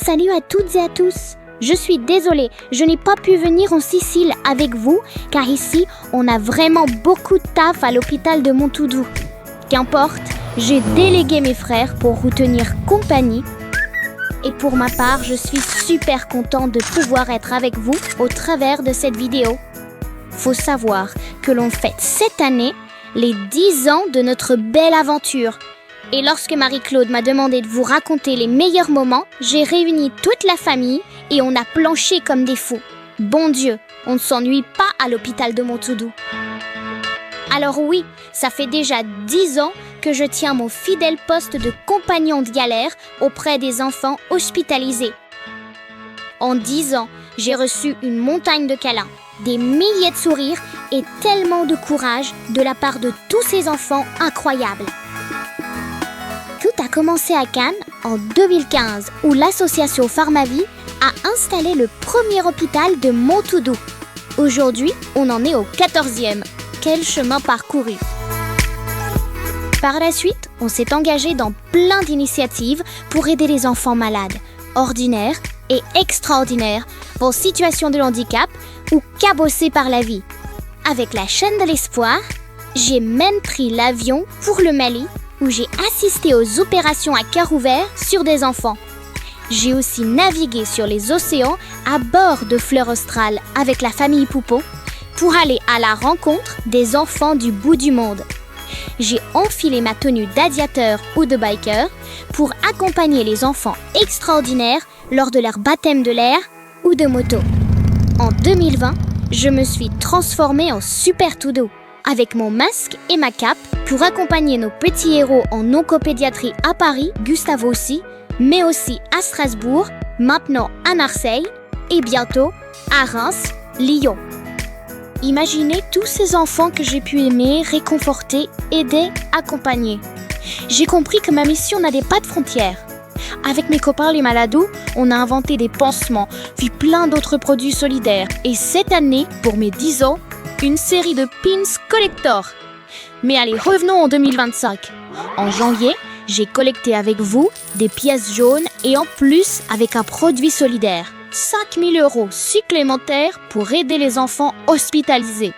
Salut à toutes et à tous. Je suis désolée, je n'ai pas pu venir en Sicile avec vous car ici, on a vraiment beaucoup de taf à l'hôpital de Montoudou. Qu'importe, j'ai délégué mes frères pour vous tenir compagnie. Et pour ma part, je suis super contente de pouvoir être avec vous au travers de cette vidéo. Faut savoir que l'on fête cette année les 10 ans de notre belle aventure. Et lorsque Marie-Claude m'a demandé de vous raconter les meilleurs moments, j'ai réuni toute la famille et on a planché comme des fous. Bon Dieu, on ne s'ennuie pas à l'hôpital de Montoudou. Alors oui, ça fait déjà 10 ans que je tiens mon fidèle poste de compagnon de galère auprès des enfants hospitalisés. En 10 ans, j'ai reçu une montagne de câlins, des milliers de sourires et tellement de courage de la part de tous ces enfants incroyables. Tout a commencé à Cannes en 2015 où l'association Pharmavie a installé le premier hôpital de Montoudou. Aujourd'hui, on en est au 14e. Quel chemin parcouru! Par la suite, on s'est engagé dans plein d'initiatives pour aider les enfants malades, ordinaires et extraordinaires, en situation de handicap ou cabossés par la vie. Avec la chaîne de l'espoir, j'ai même pris l'avion pour le Mali où j'ai assisté aux opérations à cœur ouvert sur des enfants. J'ai aussi navigué sur les océans à bord de Fleur Australe avec la famille Poupeau pour aller à la rencontre des enfants du bout du monde. J'ai enfilé ma tenue d'aviateur ou de biker pour accompagner les enfants extraordinaires lors de leur baptême de l'air ou de moto. En 2020, je me suis transformée en Super Toudou avec mon masque et ma cape pour accompagner nos petits héros en oncopédiatrie à Paris, Gustave aussi, mais aussi à Strasbourg, maintenant à Marseille et bientôt à Reims, Lyon. Imaginez tous ces enfants que j'ai pu aimer, réconforter, aider, accompagner. J'ai compris que ma mission n'avait pas de frontières. Avec mes copains les maladous, on a inventé des pansements, puis plein d'autres produits solidaires. Et cette année, pour mes 10 ans, une série de pins collector. Mais allez, revenons en 2025. En janvier, j'ai collecté avec vous des pièces jaunes et en plus avec un produit solidaire. 5 000 € supplémentaires pour aider les enfants hospitalisés.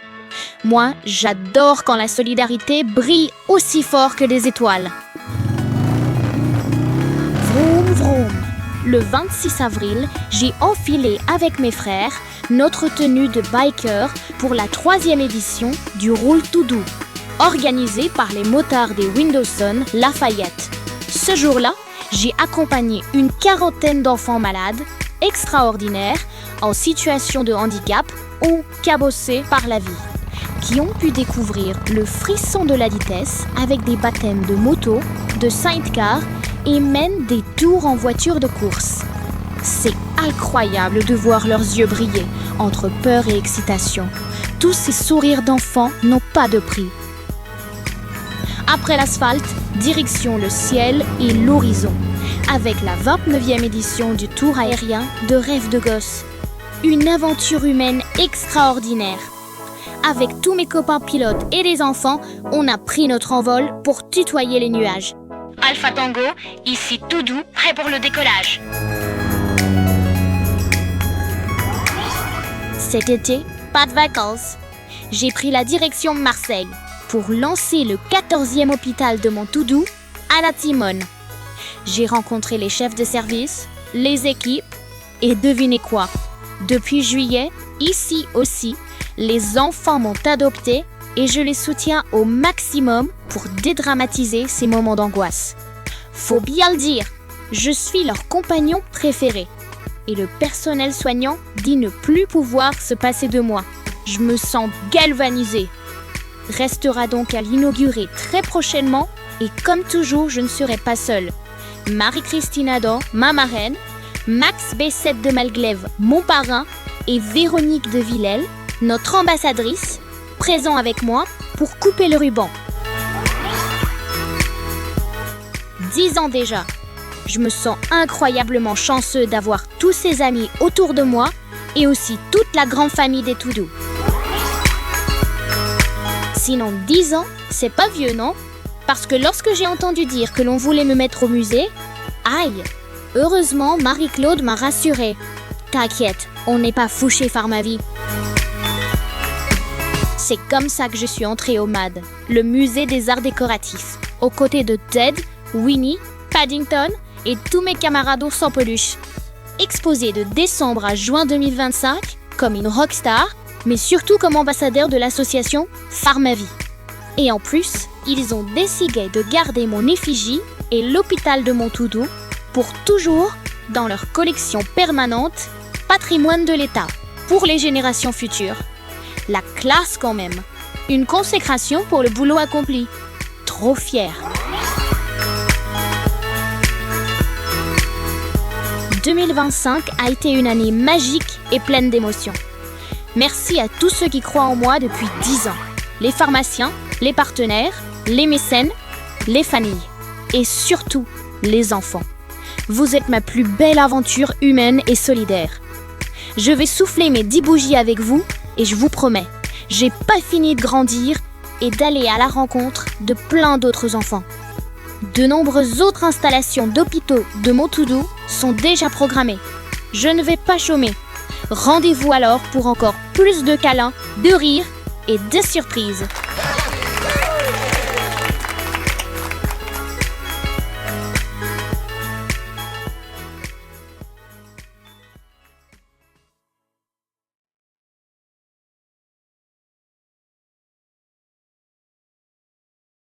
Moi, j'adore quand la solidarité brille aussi fort que les étoiles. Vroom vroom. Le 26 avril, j'ai enfilé avec mes frères notre tenue de biker pour la 3e édition du Roule Toudou, organisée par les motards des Windowson Lafayette. Ce jour-là, j'ai accompagné une quarantaine d'enfants malades, extraordinaires, en situation de handicap ou cabossés par la vie, qui ont pu découvrir le frisson de la vitesse avec des baptêmes de moto, de sidecar et même des tours en voiture de course. C'est incroyable de voir leurs yeux briller entre peur et excitation. Tous ces sourires d'enfants n'ont pas de prix. Après l'asphalte, direction le ciel et l'horizon, avec la 29e édition du Tour aérien de Rêve de gosse. Une aventure humaine extraordinaire. Avec tous mes copains pilotes et les enfants, on a pris notre envol pour tutoyer les nuages. Alpha Tango, ici Toudou, prêt pour le décollage. Cet été, pas de vacances. J'ai pris la direction de Marseille pour lancer le 14e hôpital de Montoudou à la Timone. J'ai rencontré les chefs de service, les équipes et devinez quoi? Depuis juillet, ici aussi, les enfants m'ont adopté et je les soutiens au maximum pour dédramatiser ces moments d'angoisse. Faut bien le dire, je suis leur compagnon préféré. Et le personnel soignant dit ne plus pouvoir se passer de moi. Je me sens galvanisée. Restera donc à l'inaugurer très prochainement et comme toujours, je ne serai pas seule. Marie-Christine Adam, ma marraine, Max B7 de Malglaive, mon parrain, et Véronique de Villèle, notre ambassadrice, présents avec moi pour couper le ruban. 10 ans déjà. Je me sens incroyablement chanceux d'avoir tous ces amis autour de moi et aussi toute la grande famille des Toudou. Sinon, 10 ans, c'est pas vieux, non? Parce que lorsque j'ai entendu dire que l'on voulait me mettre au musée, aïe, Heureusement, Marie-Claude m'a rassurée. T'inquiète, on n'est pas fou chez Pharmavie. C'est comme ça que je suis entrée au MAD, le musée des arts décoratifs, aux côtés de Ted, Winnie, Paddington et tous mes camarades ours en peluche. Exposée de décembre à juin 2025 comme une rockstar, mais surtout comme ambassadeur de l'association Pharmavie. Et en plus, ils ont décidé de garder mon effigie et l'hôpital de Montoudou pour toujours dans leur collection permanente Patrimoine de l'État pour les générations futures. La classe quand même. Une consécration pour le boulot accompli. Trop fière. 2025 a été une année magique et pleine d'émotions. Merci à tous ceux qui croient en moi depuis 10 ans. Les pharmaciens, les partenaires, les mécènes, les familles et surtout les enfants. Vous êtes ma plus belle aventure humaine et solidaire. Je vais souffler mes 10 bougies avec vous et je vous promets, j'ai pas fini de grandir et d'aller à la rencontre de plein d'autres enfants. De nombreuses autres installations d'hôpitaux de Montoudou sont déjà programmées. Je ne vais pas chômer. Rendez-vous alors pour encore plus de câlins, de rires et de surprises.